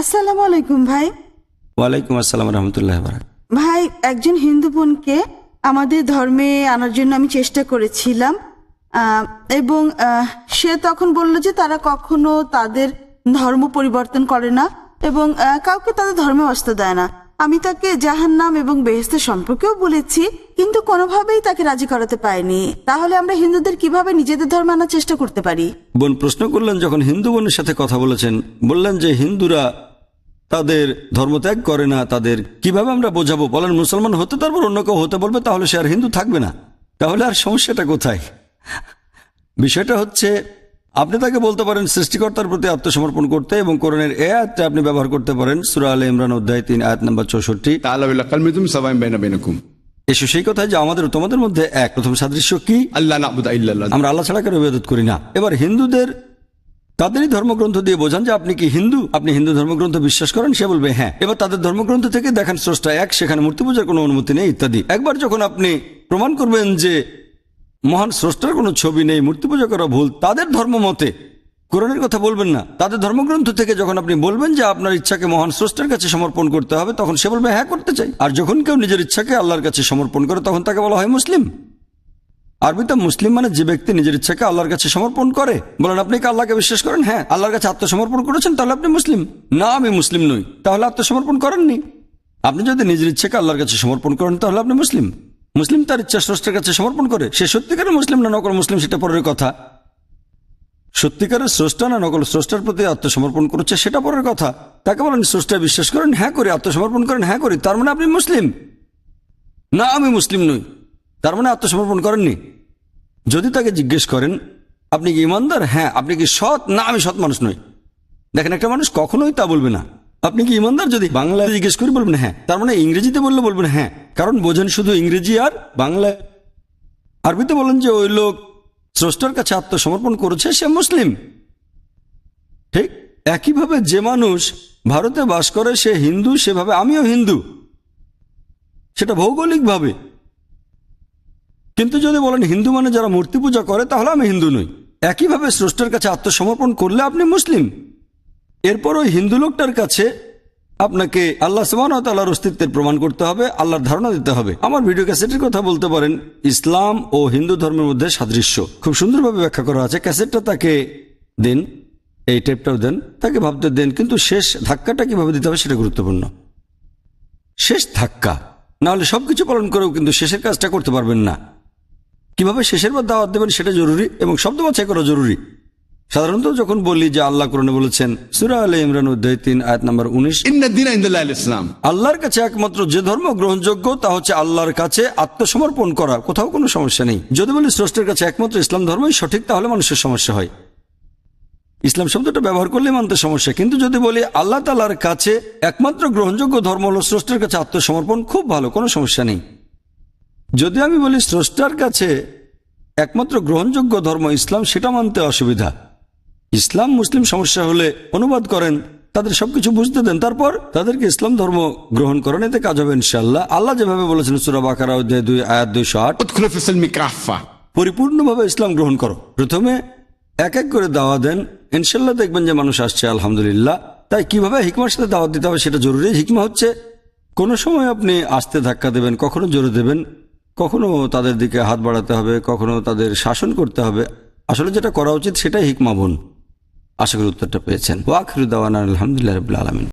আসসালামু আলাইকুম ভাই। ওয়ালাইকুম আসসালাম রহমতুল্লাহ বারাকাতুহু। ভাই, একজন হিন্দু বোনকে আমাদের ধর্মে আনার জন্য আমি চেষ্টা করেছিলাম, এবং সে তখন বলল যে তারা কখনো তাদের ধর্ম পরিবর্তন করে না এবং কাউকে তাদের ধর্মে আসতে দেয় না। আমি তাকে জাহান্নাম এবং বেহেশতের সম্পর্কেও বলেছি, কিন্তু কোনোভাবেই তাকে রাজি করাতে পারিনি। তাহলে আমরা হিন্দুদের কিভাবে নিজেদের ধর্মে আনার চেষ্টা করতে পারি? বোন প্রশ্ন করলেন, যখন হিন্দু বোনের সাথে কথা বলেছেন, বললেন যে হিন্দুরা তাদের ধর্মত্যাগ করে না, তাদের কিভাবে আমরা বোঝাবো? বলেন মুসলমান হতে তারপর অন্য কেউ হতে বলবে, তাহলে সে আর হিন্দু থাকবে না। তাহলে আর সমস্যাটা কোথায়? বিষয়টা হচ্ছে, আপনি তাকে বলতে পারেন সৃষ্টিকর্তার প্রতি আত্মসমর্পণ করতে, এবং কোরআনের এই আয়াতটা আপনি ব্যবহার করতে পারেন সূরা আলে ইমরান অধ্যায় 3 আয়াত নাম্বার 64। এসো সেই কথায় যে আমাদের তোমাদের মধ্যে এক। প্রথম সাদৃশ্য কি? আমরা আল্লাহ ছাড়া কারো ইবাদত করি না। এবার হিন্দুদের তাদেরই ধর্মগ্রন্থ দিয়ে বোঝান যে আপনি কি হিন্দু, আপনি হিন্দু ধর্মগ্রন্থ বিশ্বাস করেন? সে বলবে হ্যাঁ। এবার তাদের ধর্মগ্রন্থ থেকে দেখান স্রষ্টা এক, সেখানে মূর্তি পূজার কোনো অনুমতি নেই ইত্যাদি। একবার যখন আপনি প্রমাণ করবেন যে মহান স্রষ্টার কোনো ছবি নেই, মূর্তি পূজা করা ভুল, তাদের ধর্ম মতে কোরআনের কথা বলবেন না, তাদের ধর্মগ্রন্থ থেকে যখন আপনি বলবেন যে আপনার ইচ্ছাকে মহান স্রষ্টার কাছে সমর্পণ করতে হবে, তখন সে বলবে হ্যাঁ করতে চাই। আর যখন কেউ নিজের ইচ্ছাকে আল্লাহর কাছে সমর্পণ করে, তখন তাকে বলা হয় মুসলিম। আরবিতে মুসলিম মানে যে ব্যক্তি নিজের ইচ্ছাকে আল্লাহর কাছে সমর্পণ করে। বলেন আপনি কি আল্লাহকে বিশ্বাস করেন? হ্যাঁ। আল্লাহর কাছে আত্মসমর্পণ করেছেন, তাহলে আপনি মুসলিম। না, আমি মুসলিম নই, তাহলে আত্মসমর্পণ করেননি। আপনি যদি নিজের ইচ্ছাকে আল্লাহর কাছে সমর্পণ করেন, তাহলে আপনি মুসলিম। মুসলিম তার ইচ্ছা স্রষ্টার কাছে সমর্পণ করে। সে সত্যিকারের মুসলিম না নকল মুসলিম, সেটা পরের কথা। সত্যিকারের স্রষ্টা না নকল স্রষ্টার প্রতি আত্মসমর্পণ করেছে, সেটা পরের কথা। তাকে বলেন স্রষ্টা বিশ্বাস করেন? হ্যাঁ করি। আত্মসমর্পণ করেন? হ্যাঁ করি। তার মানে আপনি মুসলিম। না, আমি মুসলিম নই, তার মানে আত্মসমর্পণ করেননি। যদি তাকে জিজ্ঞেস করেন আপনি কি ইমানদার? হ্যাঁ। আপনি কি সৎ? না, আমি সৎ মানুষ নই। দেখেন, একটা মানুষ কখনোই তা বলবে না। আপনি কি ইমানদার যদি বাংলায় জিজ্ঞেস করি, বলবেন হ্যাঁ। তার মানে ইংরেজিতে বললে বলবেন হ্যাঁ, কারণ বোঝেন শুধু ইংরেজি আর বাংলায়। আরবিতে বলেন যে ওই লোক স্রষ্টার কাছে আত্মসমর্পণ করেছে, সে মুসলিম। ঠিক একইভাবে যে মানুষ ভারতে বাস করে সে হিন্দু, সেভাবে আমিও হিন্দু, সেটা ভৌগোলিকভাবে। কিন্তু যদি বলেন হিন্দু মানে যারা মূর্তি পূজা করে, তাহলে আমি হিন্দু নই। একইভাবে স্রষ্টার কাছে আত্মসমর্পণ করলে আপনি মুসলিম। এরপর ওই হিন্দু লোকটার কাছে আপনাকে আল্লাহ সুবহানাহু ওয়া তাআলার অস্তিত্বের প্রমাণ করতে হবে, আল্লাহর ধারণা দিতে হবে। আমার ভিডিও ক্যাসেটের কথা বলতে পারেন, ইসলাম ও হিন্দু ধর্মের মধ্যে সাদৃশ্য খুব সুন্দরভাবে ব্যাখ্যা করা আছে। ক্যাসেটটা তাকে দিন, এই টেপটাও দেন, তাকে ভাবতে দেন। কিন্তু শেষ ধাক্কাটা কিভাবে দিতে হবে সেটা গুরুত্বপূর্ণ। শেষ ধাক্কা, না হলে সবকিছু পালন করেও কিন্তু শেষের কাজটা করতে পারবেন না। কিভাবে শেষের বার দাওয়াত দেবেন সেটা জরুরি, এবং শব্দ বাছাই করা জরুরি। সাধারণত যখন বলি যে আল্লাহ কোরআনে বলেছেন সূরা আলে ইমরান অধ্যায় 3 আয়াত নাম্বার 19, ইন্নাদ-দীনা ইনদাল্লাহিল ইসলাম, আল্লাহর কাছে একমাত্র যে ধর্ম গ্রহণযোগ্য তা হচ্ছে আল্লাহর কাছে আত্মসমর্পণ করা। কোথাও কোনো সমস্যা নেই। যদি বলি স্রষ্টার কাছে একমাত্র ইসলাম ধর্মই সঠিক, তাহলে মানুষের সমস্যা হয়। ইসলাম শব্দটা ব্যবহার করলে মানতে সমস্যা। কিন্তু যদি বলি আল্লাহ তাআলার কাছে একমাত্র গ্রহণযোগ্য ধর্ম হলো স্রষ্টার কাছে আত্মসমর্পণ, খুব ভালো, কোনো সমস্যা নেই। যদি আমি বলি স্রষ্টার কাছে একমাত্র গ্রহণযোগ্য ধর্ম ইসলাম, সেটা মানতে অসুবিধা। ইসলাম মুসলিম সমস্যা হলে অনুবাদ করেন, তাদের সবকিছু বুঝতে দেন, তারপর তাদেরকে ইসলাম ধর্ম গ্রহণ করেন, এতে কাজ হবে ইনশাআল্লাহ। আল্লাহ যেভাবে বলেছেন সূরা বাকারা অধ্যায় 2 আয়াত 208, পরিপূর্ণভাবে ইসলাম গ্রহণ করো। প্রথমে এক এক করে দাওয়াত দেন, ইনশাআল্লাহ দেখবেন যে মানুষ আসছে, আলহামদুলিল্লাহ। তাই কিভাবে হিকমার সাথে দাওয়াত দিতে হবে সেটা জরুরি। হিকমা হচ্ছে কোনো সময় আপনি আস্তে ধাক্কা দেবেন, কখনো জোরে দেবেন, কখনো তাদের দিকে হাত বাড়াতে হবে, কখনো তাদের শাসন করতে হবে। আসলে যেটা করা উচিত সেটাই হিকমা বোন। আশা করি উত্তরটা পেয়েছেন। ওয়া আখিরু দাওয়ানা আলহামদুলিল্লাহি রাব্বিল আলামিন।